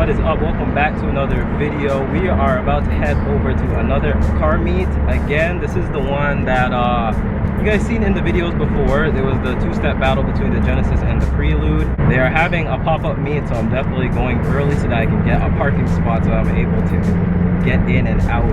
What is up? Welcome back to another video. We are about to head over to another car meet. Again, this is the one that you guys seen in the videos before. There was the two-step battle between the Genesis and the Prelude. They are having a pop-up meet, so I'm definitely going early so that I can get a parking spot so I'm able to get in and out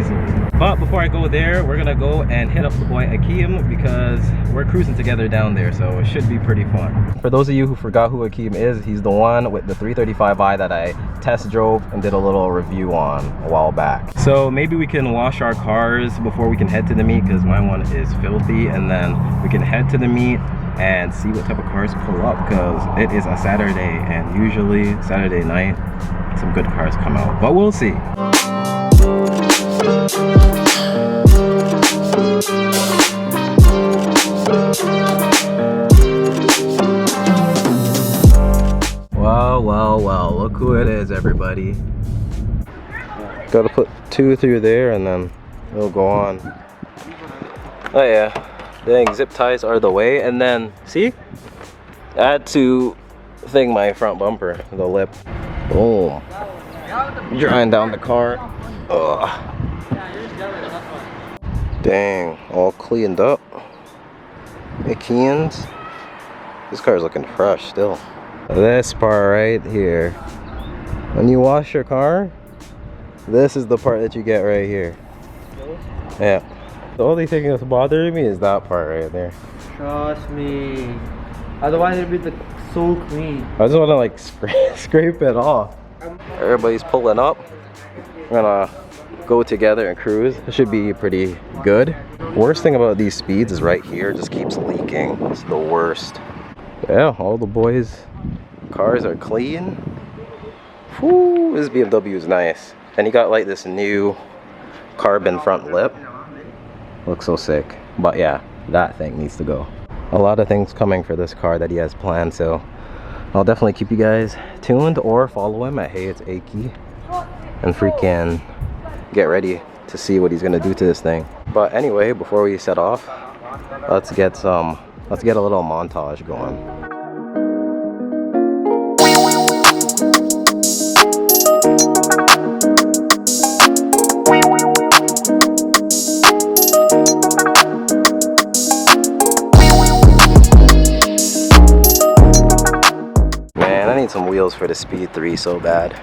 easily. But before I go there, we're gonna go and hit up the boy Akeem because we're cruising together down there, so it should be pretty fun. For those of you who forgot who Akeem is, he's the one with the 335i that I test drove and did a little review on a while back. So maybe we can wash our cars before we can head to the meet because my one is filthy, and then we can head to the meet and see what type of cars pull up because it is a Saturday and usually Saturday night some good cars come out, but we'll see. Wow, look who it is, everybody. Gotta put 2 through there and then it'll go on. Oh yeah, dang, zip ties are the way. And then, see? I had to thing my front bumper, the lip. Boom. Drying down the car. Ugh. Dang, all cleaned up. Akeem's. This car's looking fresh still. This part right here. When you wash your car, this is the part that you get right here. Yeah. The only thing that's bothering me is that part right there. Trust me. Otherwise it'll be so clean. I just want to like scrape it off. Everybody's pulling up. We're gonna go together and cruise. It should be pretty good. Worst thing about these speeds is right here, it just keeps leaking. It's the worst. Yeah, all the boys' cars are clean. Whew, this BMW is nice. And he got like this new carbon front lip. Looks so sick. But yeah, that thing needs to go. A lot of things coming for this car that he has planned, so I'll definitely keep you guys tuned or follow him at Hey It's Aki and freaking get ready to see what he's gonna do to this thing. But anyway, before we set off, let's get a little montage going. Man, I need some wheels for the Speed 3 so bad.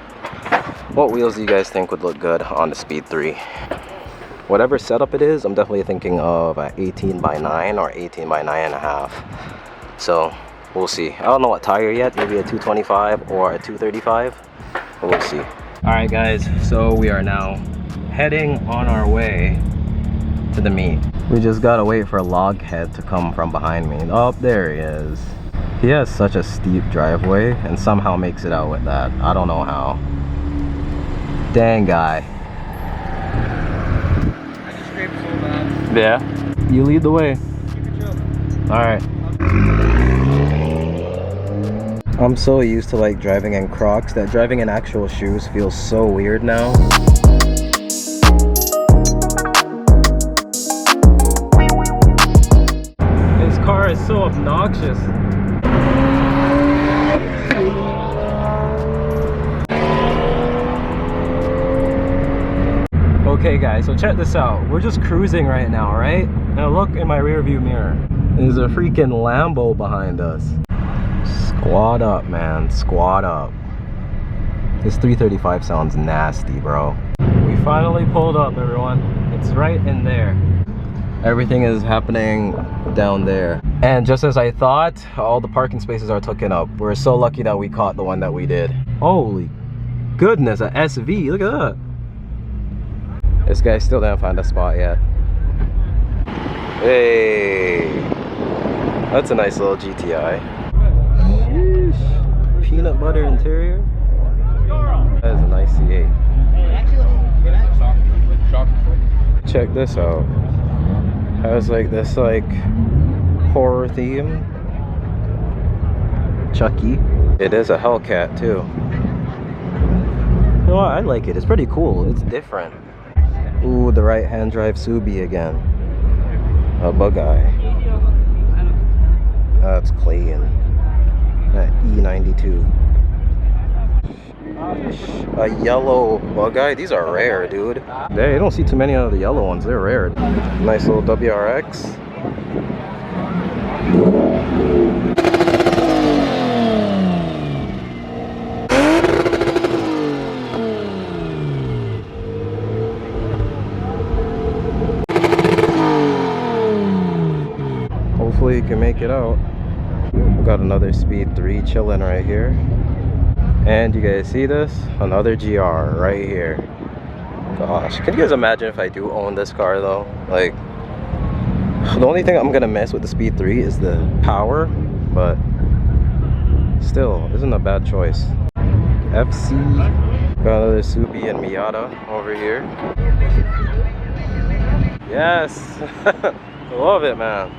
What wheels do you guys think would look good on the Speed 3? Whatever setup it is, I'm definitely thinking of an 18x9 or 18x9.5. So we'll see. I don't know what tire yet, maybe a 225 or a 235, but we'll see. Alright guys, so we are now heading on our way to the meet. We just gotta wait for Loghead to come from behind me. Oh, there he is. He has such a steep driveway and somehow makes it out with that. I don't know how. Dang guy. Yeah, you lead the way. Alright. I'm so used to like driving in Crocs that driving in actual shoes feels so weird now. This car is so obnoxious. Okay guys, so check this out. We're just cruising right now, right? Now look in my rear view mirror. There's a freaking Lambo behind us. Squad up, man. Squad up. This 335 sounds nasty, bro. We finally pulled up, everyone. It's right in there. Everything is happening down there. And just as I thought, all the parking spaces are taken up. We're so lucky that we caught the one that we did. Holy goodness, a SV. Look at that. This guy still didn't find a spot yet. Hey, that's a nice little GTI. Sheesh. Peanut butter interior. That is a nice C8. Check this out. Has like this like horror theme. Chucky. It is a Hellcat too. You know what? I like it. It's pretty cool. It's different. Ooh, the right-hand drive Subi again. A bug eye. That's clean. That E92. A yellow bug eye. These are rare, dude. They don't see too many of the yellow ones. They're rare. Nice little WRX. Hopefully you can make it out. We got another Speed 3 chilling right here. And you guys see this? Another GR right here. Gosh, can you guys imagine if I do own this car though? Like, the only thing I'm gonna miss with the Speed 3 is the power, but still, isn't a bad choice. FC, got another Subi and Miata over here. Yes, love it, man.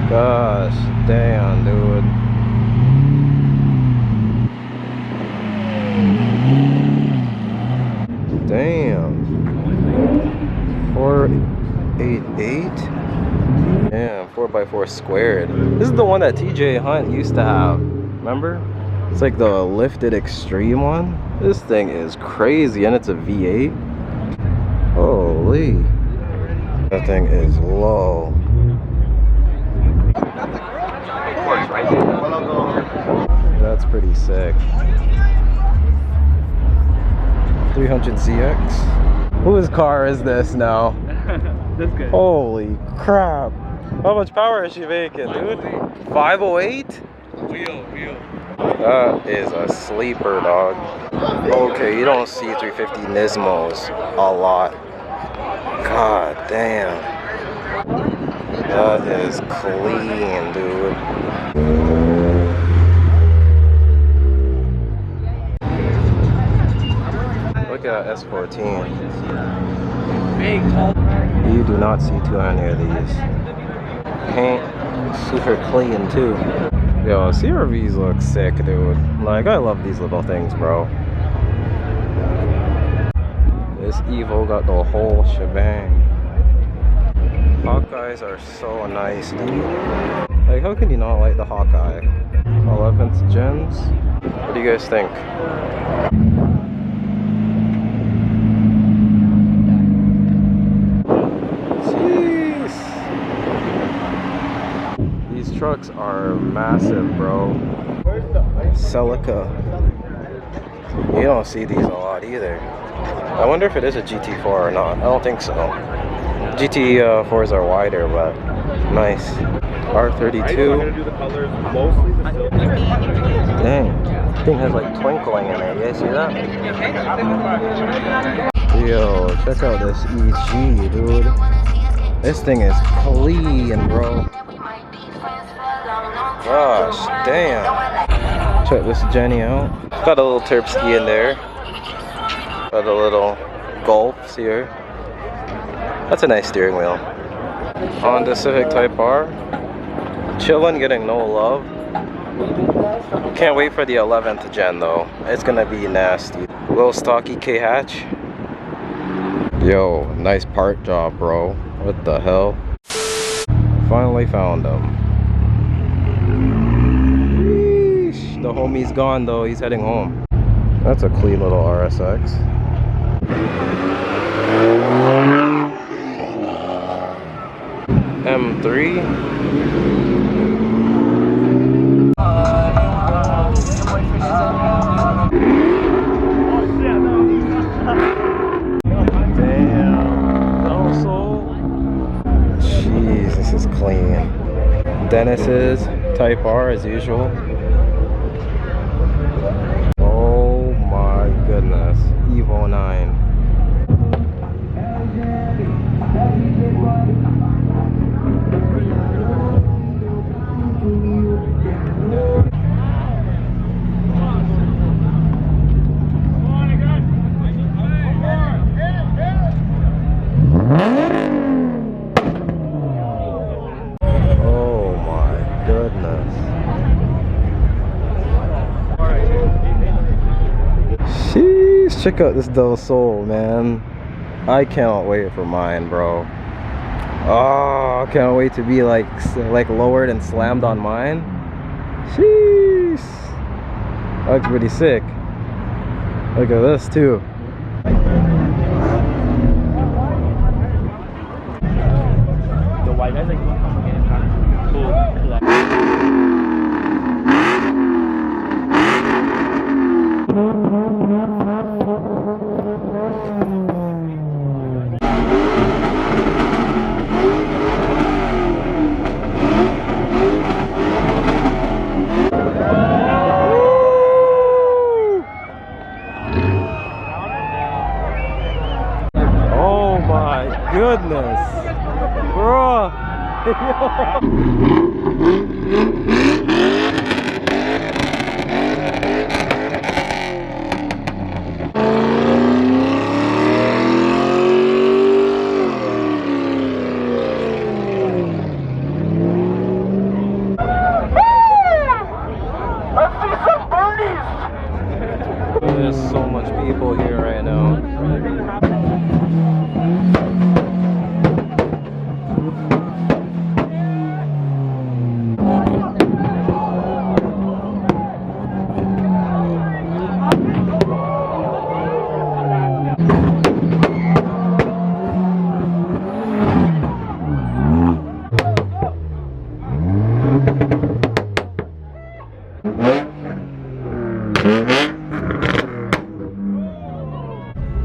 Gosh, damn, dude. Damn. 488. Damn, 4x4 squared. This is the one that TJ Hunt used to have. Remember? It's like the lifted extreme one. This thing is crazy, and it's a V8. Holy. That thing is low. That's pretty sick. 300ZX. Whose car is this now? This guy. Holy crap. How much power is she making, dude? 508? Real. That is a sleeper, dog. Okay, you don't see 350 Nismos a lot. God damn. That is clean, dude. Look at S14. You do not see too many of these. Paint super clean too. Yo, CRVs look sick, dude. Like, I love these little things, bro. This Evo got the whole shebang. Hawkeyes are so nice, dude. Like, how can you not like the Hawkeye? 11th gens? What do you guys think? Jeez! These trucks are massive, bro. Celica. You don't see these a lot either. I wonder if it is a GT4 or not. I don't think so. GT4s are wider, but nice. R32. I'm gonna do the colors mostly the silver. Dang, thing has like twinkling in it. You guys see that? Yo, check out this EG, dude. This thing is clean, bro. Gosh, damn. Check this Jenny out. Got a little Terpsky in there. Got a little Golfs here. That's a nice steering wheel. Honda Civic Type R. Chillin', getting no love. Can't wait for the 11th gen though. It's gonna be nasty. Little stocky K-hatch. Yo, nice part job, bro. What the hell? Finally found him. Yeesh. The homie's gone though. He's heading home. That's a clean little RSX. M3. Damn. Also, jeez, this is clean. Dennis's Type R as usual. Oh my goodness. Evo 9. Oh my goodness. Sheesh, check out this Del Sol, man. I cannot wait for mine, bro. Oh, I can't wait to be like lowered and slammed on mine. Sheesh. Looks pretty sick. Look at this too. The white guys like don't come again. Cool. Oh my goodness, bro. There's so much people here right now.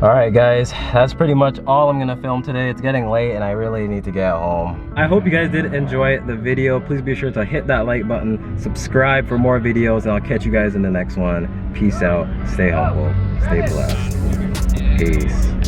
Alright guys, that's pretty much all I'm gonna film today. It's getting late and I really need to get home. I hope you guys did enjoy the video. Please be sure to hit that like button, subscribe for more videos, and I'll catch you guys in the next one. Peace out, stay humble, stay blessed. Peace.